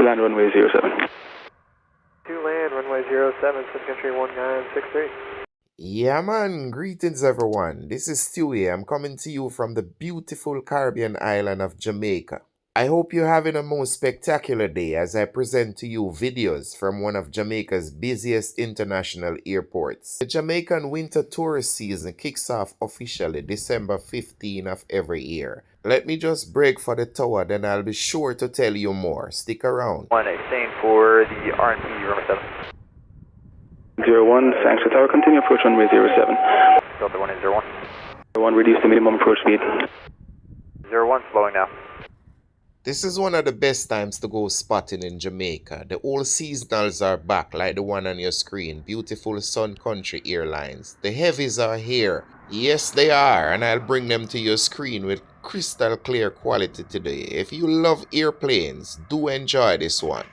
land runway 07. To land, runway 07, Sun Country 1963. Yeah, man, greetings everyone. This is Stewie. I'm coming to you from the beautiful Caribbean island of Jamaica. I hope you're having a most spectacular day as I present to you videos from one of Jamaica's busiest international airports. The Jamaican winter tourist season kicks off officially December 15 of every year. Let me just break for the tower, then I'll be sure to tell you more. Stick around. 1 staying for the R&P, runway 7. 01, thanks for tower, continue approach runway 07. Delta 101. 01, reduce the minimum approach speed. 01, slowing now. This is one of the best times to go spotting in Jamaica. The old seasonals are back like the one on your screen. Beautiful Sun Country Airlines. The heavies are here. Yes, they are, and I'll bring them to your screen with crystal clear quality today. If you love airplanes, do enjoy this one.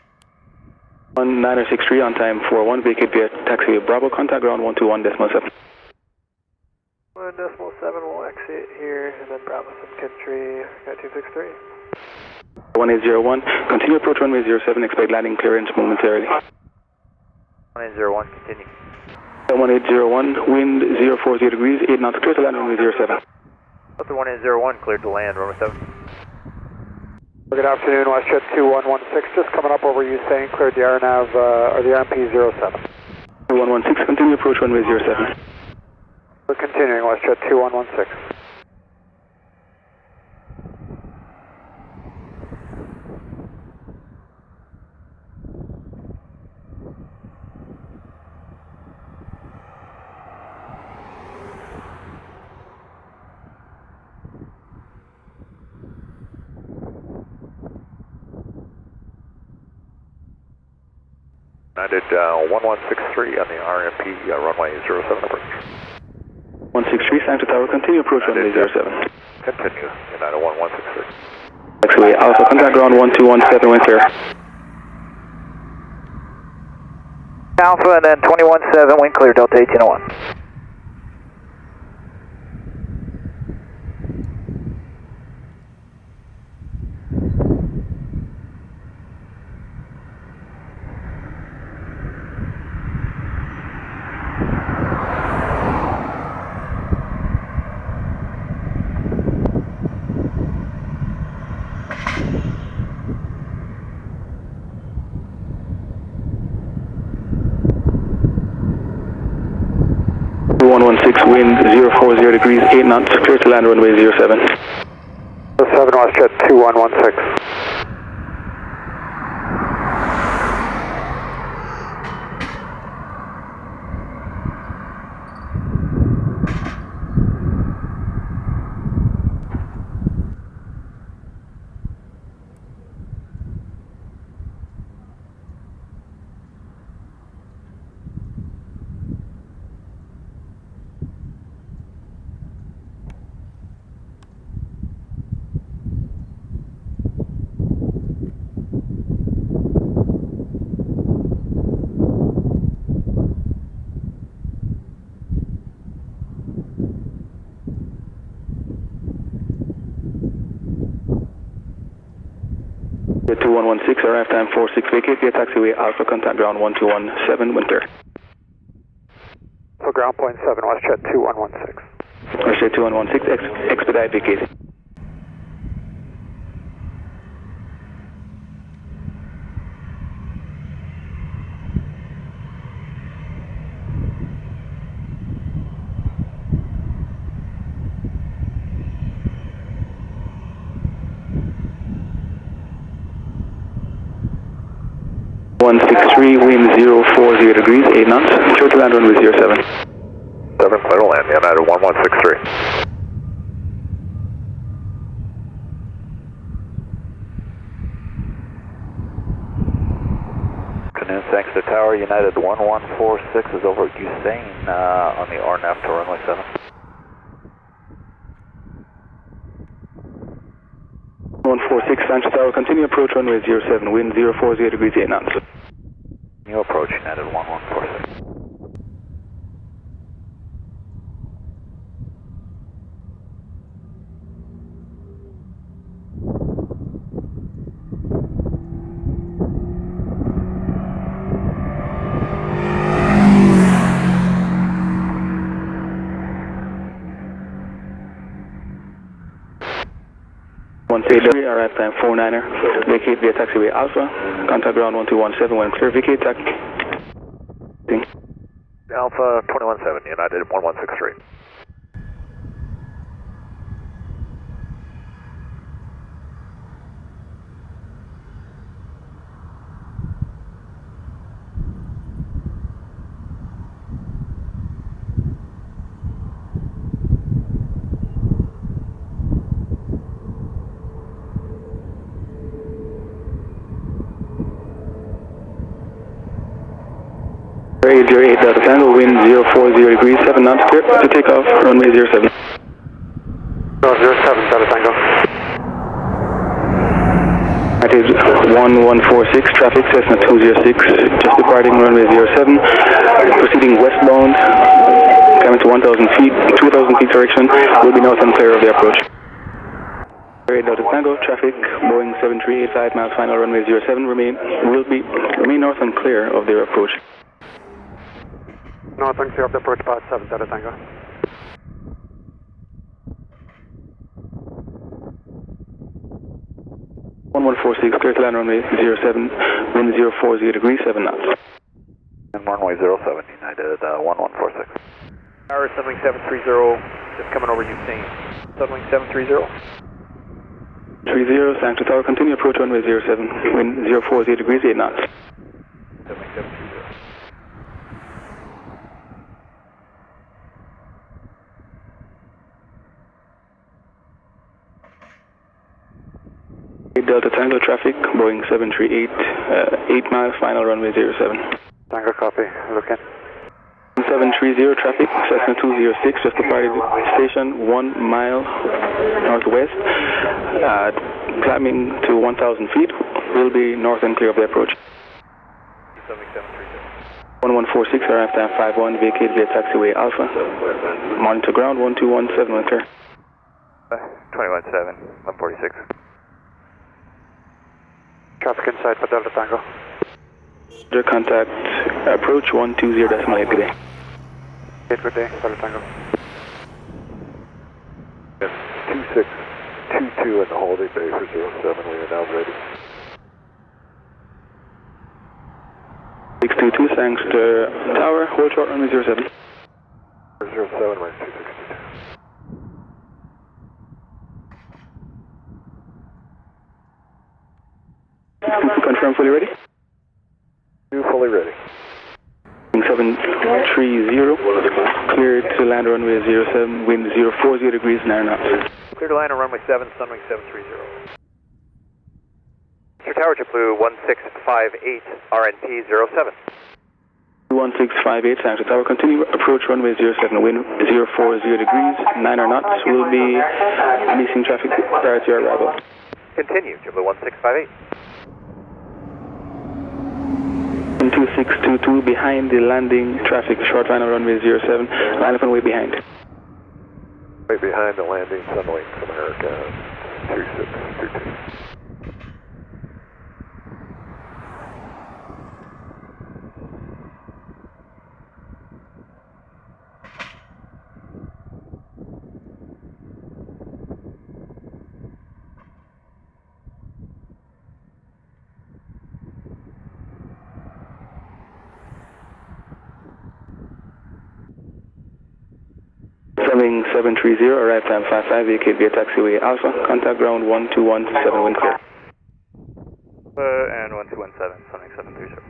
1963 on time 41, vacate via taxiway Bravo, contact ground 121.7. 1.7 will exit here, and then Bravo Sun Country 263. 1801, continue approach runway 07, expect landing clearance momentarily. 1801, continue. 1801, wind 040 degrees, 8 knots, clear to land runway 07. Delta 1801, cleared to land, runway 7. Good afternoon, WestJet 2116, just coming up over you saying cleared the RNAV, or the RMP 07. 2116, continue approach runway 07. We're continuing, WestJet 2116. I did 1163 on the RMP, runway 07 approach. 163, time to tower, continue approach runway 07. Continue, United 1163. Taxiway Alpha, contact ground 1217, wind clear. Alpha and then 217, wind clear, Delta 1801. Wind 040 degrees, 8 knots, clear to land runway 07. 07 WestJet 2116. The 2116, arrive time 46, vacate via taxiway Alpha, contact ground 1217, wind clear. So ground point 7, WestJet 2116. WestJet 2116, expedite vacate. Wind 040 degrees, 8 knots, clear to land runway 07. 7, clear to land, United 1163. Afternoon, thanks to tower, United 1146 is over at Usain on the RNAV to runway 7. 146, thanks to tower, continue approach runway 07, wind 040 degrees, 8 knots. New approach, United 1146. 163, arrive time 49er. Vacate via taxiway Alpha. Contact ground 1217 when clear. Vacate taxi. Alpha 217, United 1163. Eight 08 Delta Tango, wind 040 degrees, 7 knots, clear to take off, runway 07. 07 Delta Tango. United 1146, traffic Cessna 206, just departing runway 07, proceeding westbound, coming to 1000 feet, 2000 feet direction, will be north and clear of the approach. 8 Delta Tango, traffic, Boeing 7385, miles final, runway 07, remain north and clear of their approach. North and clear of the approach path 7 Delta Tango. Clear to land runway 07, wind 040 degrees, 7 knots. And runway 07, United 1146. Tower Sunwing 730, just coming over Usain. Sunwing 730. 30, Sanctuary Tower, continue approach runway 07, wind 040 degrees, 8 knots. Sunwing 730. Delta Tango traffic, Boeing 738, 8 miles, final runway 07. Tango copy, looking. 730 traffic, Cessna 206, just departed station 1 mile northwest, climbing to 1000 feet, will be north and clear of the approach. 1146, arrive time 51, vacate via taxiway Alpha, monitor ground 1217 when clear. 217, 146. Traffic inside for Delta Tango. Contact approach 120.8, good day. Good day, Delta Tango. 2622 in the holiday bay for 07, we are now ready. 622, Sangster Tower, hold short runway 07. 07, minus 262. Confirm fully ready? Fully ready. 730, cleared to land runway 07, wind 040 degrees, 9 knots. Clear to land on runway 7, Sunwing 730. Mr. Tower, JetBlue 1658, RNP 07. 1658, Sanctuary Tower, continue approach runway 07, wind 040 degrees, 9 knots, will be releasing traffic prior to your arrival. Continue, JetBlue 1658. 2622 behind the landing traffic, short final runway 07, line up and way behind. Way behind the landing, Sunwing America 2622. Sunwing 730, arrive time 55, vacate via taxiway Alpha, contact ground 1217 wind clear. And 1217, Sunwing 730.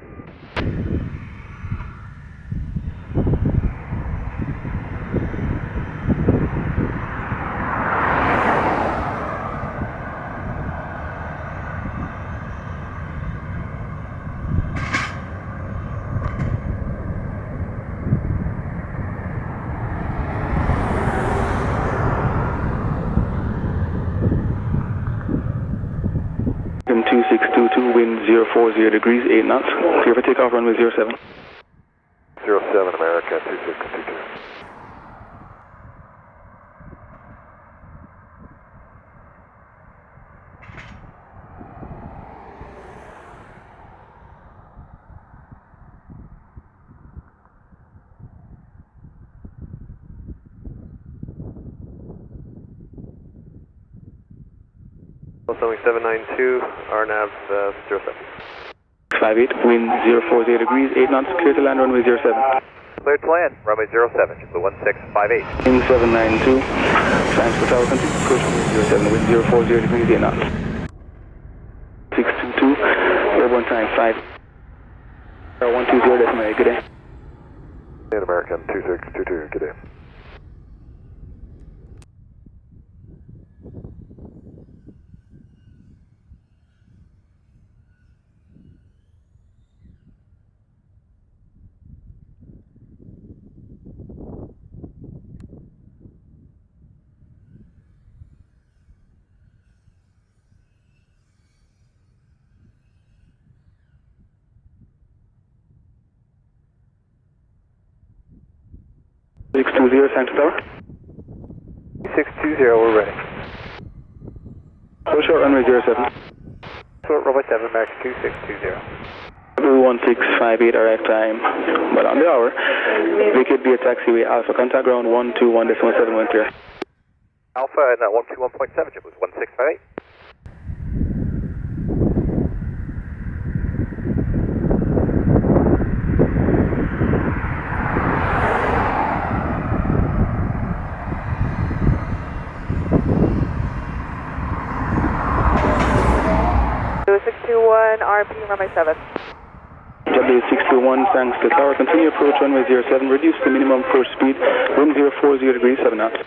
Wind 2622, wind 040 degrees, 8 knots, clear for takeoff runway 07. 07, America 2622. Boeing 792, RNAV 07. 58, wind 040 degrees, 8 knots, clear to land runway 07. Cleared to land, runway 07, JetBlue 1658. Wing 792, times per tower country, approach runway 07, wind 040 degrees, 8 knots. 622, airborne time 5. 120, decimal, good day. American 2622, good day. Six two zero, Santa Tower. 620, we're ready. Go short runway 07. Short runway 7, American 2620. 1658 arrive time, but on the hour. Vacate via taxiway Alpha, contact ground 121.17 when clear. Alpha and 121.7, JetBlue 1658. RP runway 7. W621, thanks to tower. Continue approach runway 07. Reduce the minimum approach speed. Wind 040 degrees, 7 knots.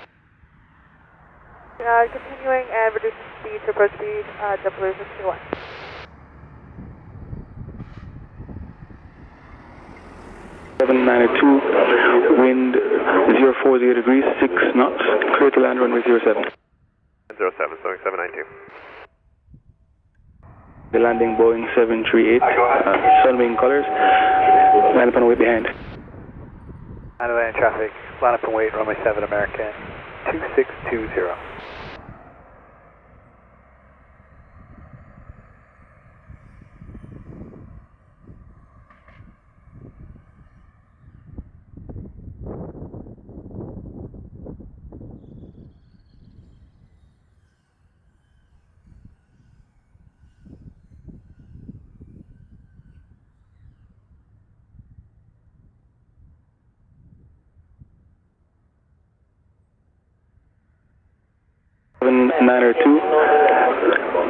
Continuing and reducing speed to approach speed, W621. Wind 040 degrees, 6 knots. Clear to land runway 07. 07, Boeing 792. The landing Boeing 738, Sunwing colors, line up and wait behind. Land traffic, line up and wait, runway 7, American 2620.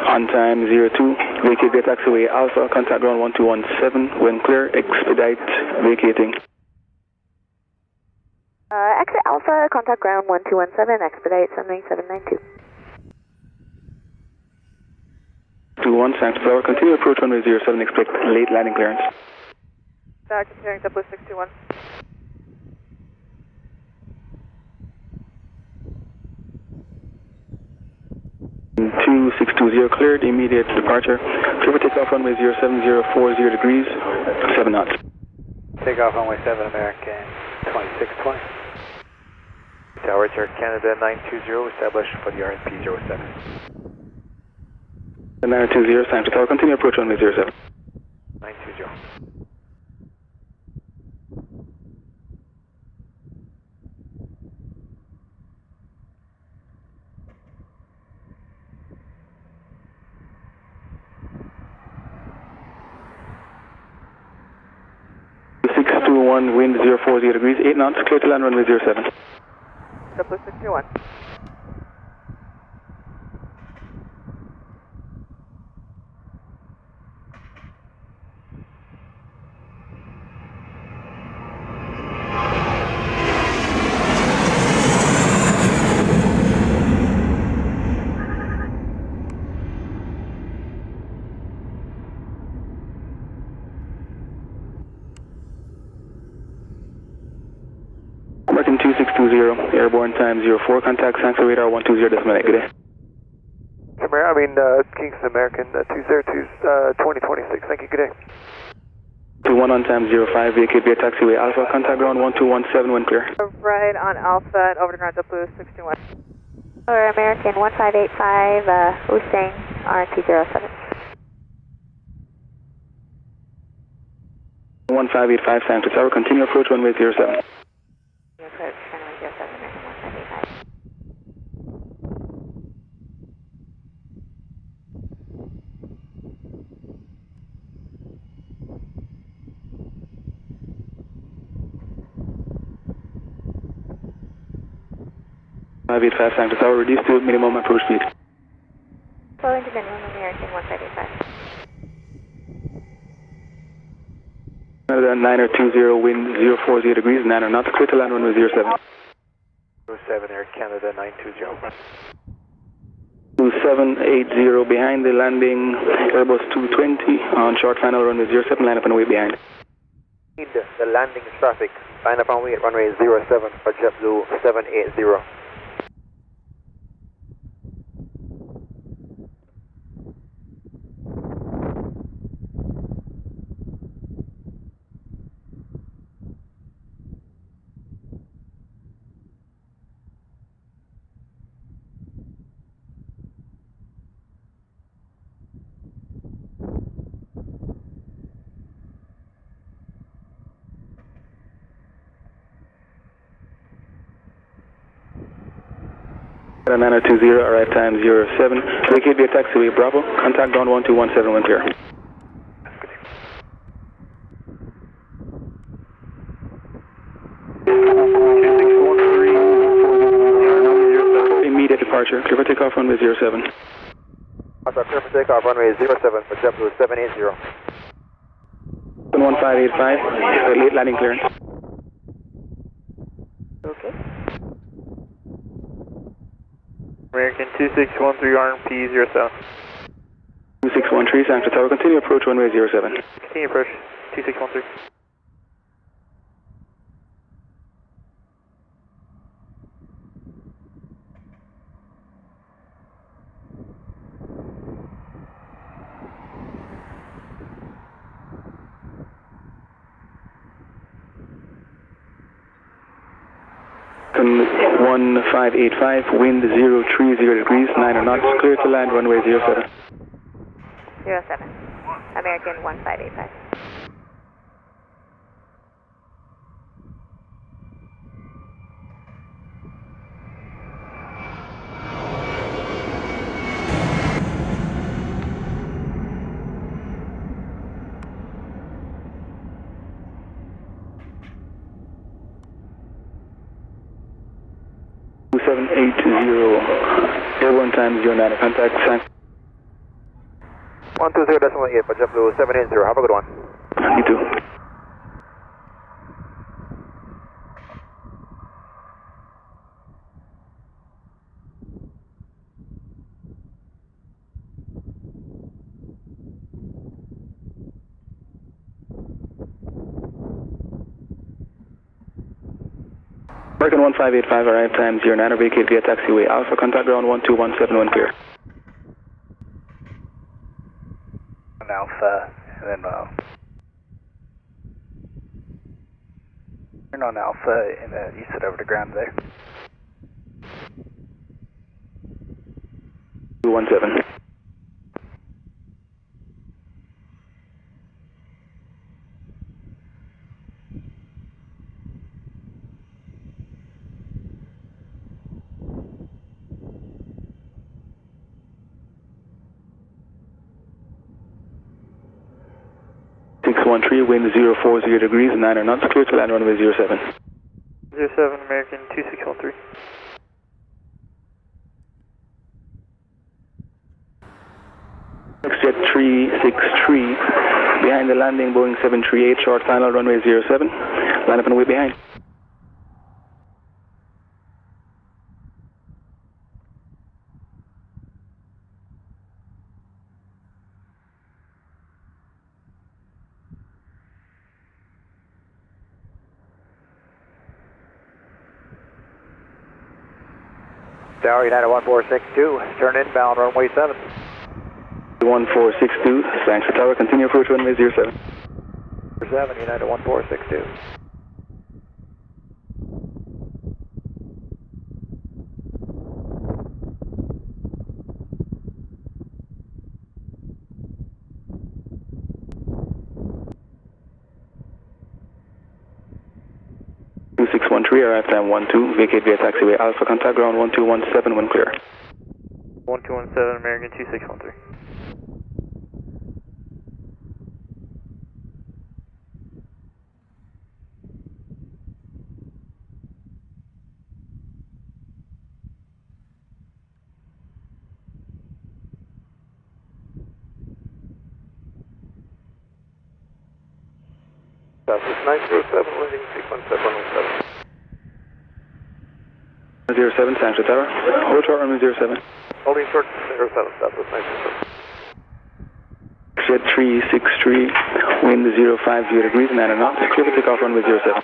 On time 02, vacate the taxiway Alpha, contact ground 1217, when clear, expedite vacating. Exit Alpha, contact ground 1217, expedite Sunwing 792. 21, Santa Tower, continue approach runway 07, expect late landing clearance. Continuing W621. 2620 cleared, immediate departure. Clear for takeoff runway 07040 degrees, 7 knots. Takeoff runway 7, American 2620. Tower Air Canada 920, established for the RNP 07. 920, Santa Tower, continue approach runway 07. 920. Wind 040 degrees, 8 knots, clear to land runway 07. W621. American 2620, airborne time 04, contact Sanxo radar 120, decimal, good day. Kingston American 202, 2026, thank you, good day. 21 on time 05, vacate via taxiway Alpha, contact ground 1217 when clear. Right on Alpha and over to ground W621. Or American 1585, Hussein, RNP 07. 1585, Santa Tower, continue approach runway 07. 1585 Sanctus Tower, reduce to minimum approach speed. Following to minimum American 1585. Canada 9020, wind 040 degrees, 9 knots, clear to land runway 07. 07 Air Canada 920. 2780 behind the landing, Airbus 220 on short final runway 07, line up and wait behind. Need the landing traffic, line up and wait runway 07 for JetBlue 780. Canada 9020, arrive time 07. Vacate via taxiway Bravo, contact ground 1217 clear. Immediate departure, clear for takeoff runway 07. Clear for takeoff runway 07 for JetBlue 780. 1585, late landing clearance. Okay. American 2613 RMP 07. 2613, Sanctus Tower, continue approach runway 07. Continue approach 2613. American 1585, wind 030 degrees, 9 knots, clear to land runway 07. 07. American 1585. Airborne time 09, contact San. 120.8 for JetBlue 780. Have a good one. You too. American 1585, arrive time 09, or vacate via taxiway Alpha, contact ground 12171 clear. Alpha, and then turn on Alpha, and you sit over the ground there. 217. Wind 040 degrees, 9 knots, clear to land runway 07. 07 American 2613. Jet 363, behind the landing, Boeing 738, short final runway 07, line up and wait behind. Tower United 1462, turn inbound runway 7. 1462, Sanctus Tower, continue approach runway 07. 7 United 1462. Arrive time 12, vacate via taxiway Alpha, contact ground 1217 when clear. 1217 American 2613. Southwest 907, landing sequence at 117. 07, Sancho Tower. Hold short runway 07. Holding short 07, Southwest 907. Jet 363, wind 050 degrees, 9 knots. Clear for takeoff runway 07.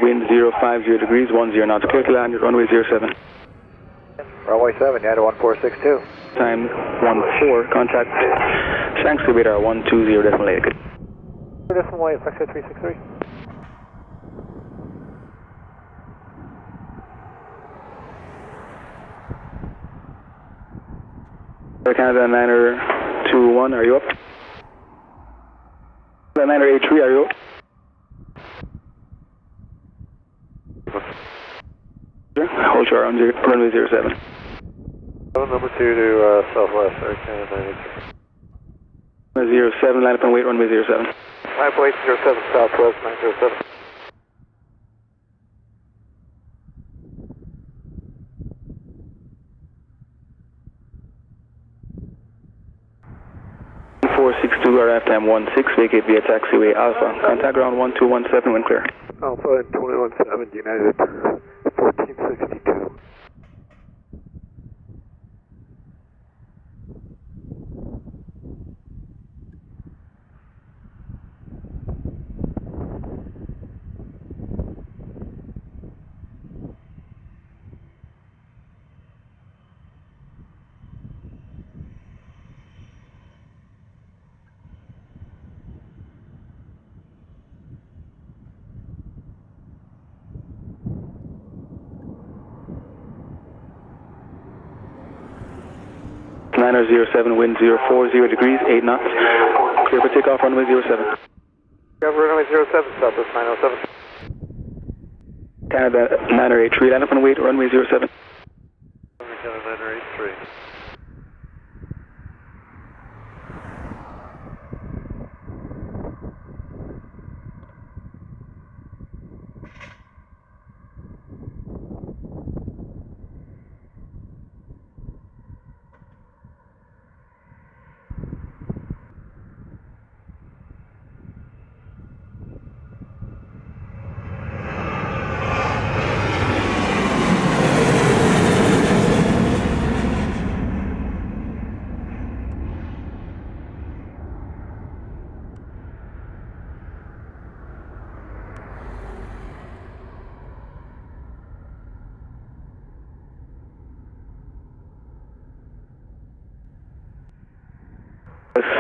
Wind 050 degrees, 10 knots. Clear to land at runway 07. Runway 7, United 1462. Time 14, contact Shanks to radar 120 decimal 8. Decimal 8, Foxtrot 363. Air Canada 921, are you up? 983, are you up? Hold short on runway 07. Number 2 to Southwest, Air Canada 983. 07, line up and wait, runway 07. 9.07 Southwest 907. RF time 16, vacate via taxiway Alpha. Contact ground 1217 when clear. Alpha 217, United 1462. Niner 07, wind 040 degrees, 8 knots. Clear for takeoff runway 07. Cover runway 07, Southwest 907. Canada 983, line up and wait, runway 07. Canada 983.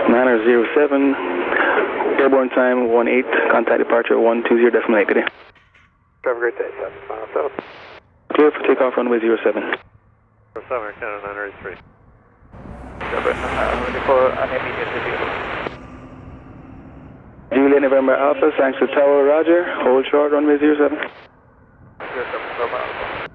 Niner 07, airborne time 18, contact departure 120 decimal 8. Good day. Have a great day, Southwest 907. Clear for takeoff runway 07. 07, Canada 983. Looking for an immediate review. Juliet November Alpha, thanks to Tower, Roger. Hold short, runway 07. 07, November Alpha.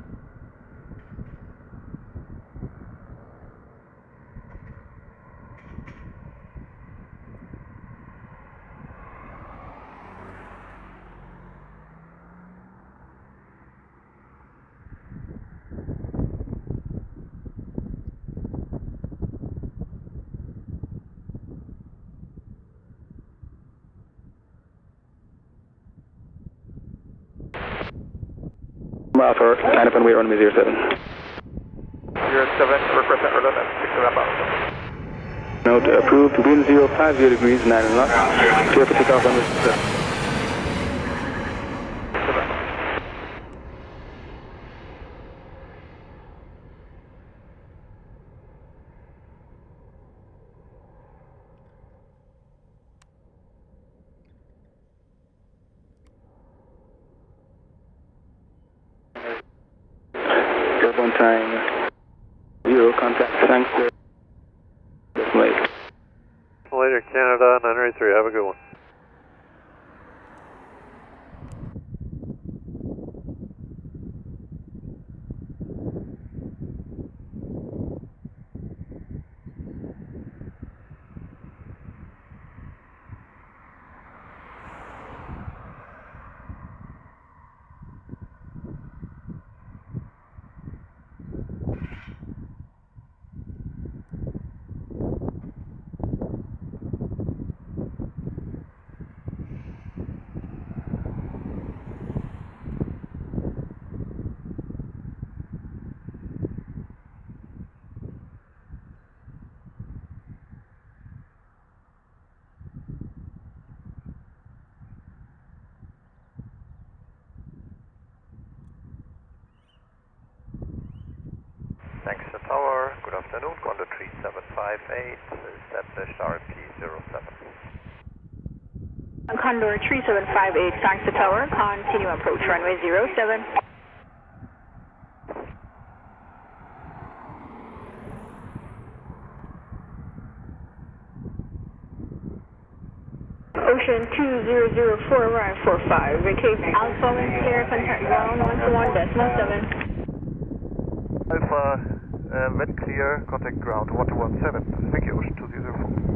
Alpha, line up and wait, runway 07. 07, request redundant, 6 November Alpha. Note approved, wind 050 degrees, 9 knots. Clear for takeoff runway 07. Airborne time 0, contact thanks to Later, Canada 983. Have a good one. Thanks to Tower. Good afternoon. Condor 3758, established RP 07. Condor 3758, thanks to Tower. Continue approach runway 07. Ocean 2004, arrive 45, vacate Alpha and clear, contact ground 121.7. Alpha, when clear, contact ground 1217. Thank you, Ocean 2004.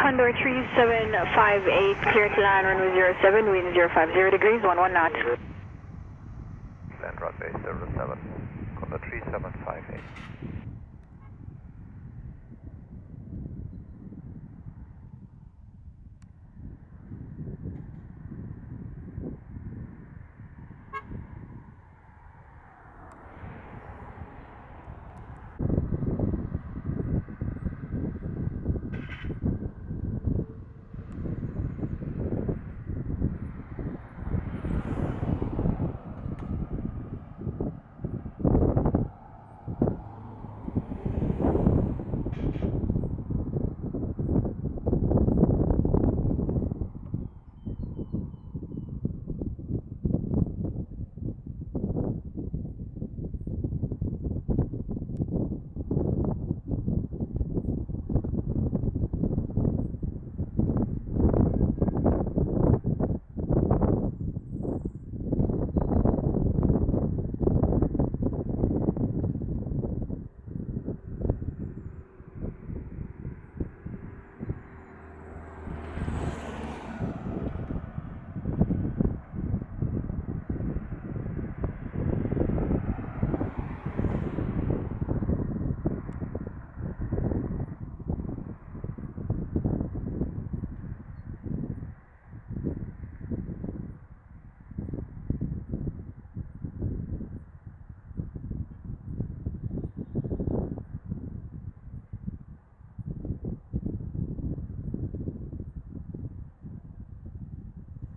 Condor 3758, clear to land runway 07, wind 050 degrees, 11 knots. Land runway 07, Condor 3758.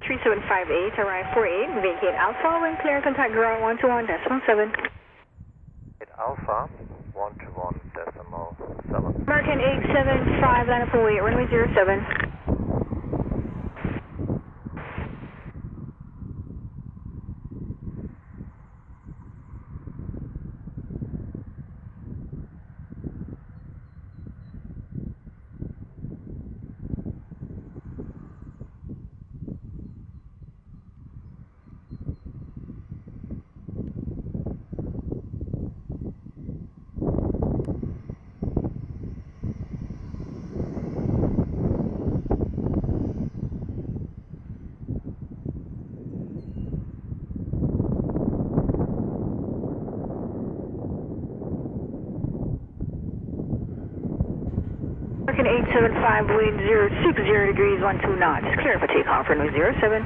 Three 3758, arrive 48, vacate Alpha, wind clear, contact ground 121.7. Alpha 121.7. American 875, line up and wait, runway 07. American 875, wind 060 degrees, 12 knots. Clear for takeoff, runway 07.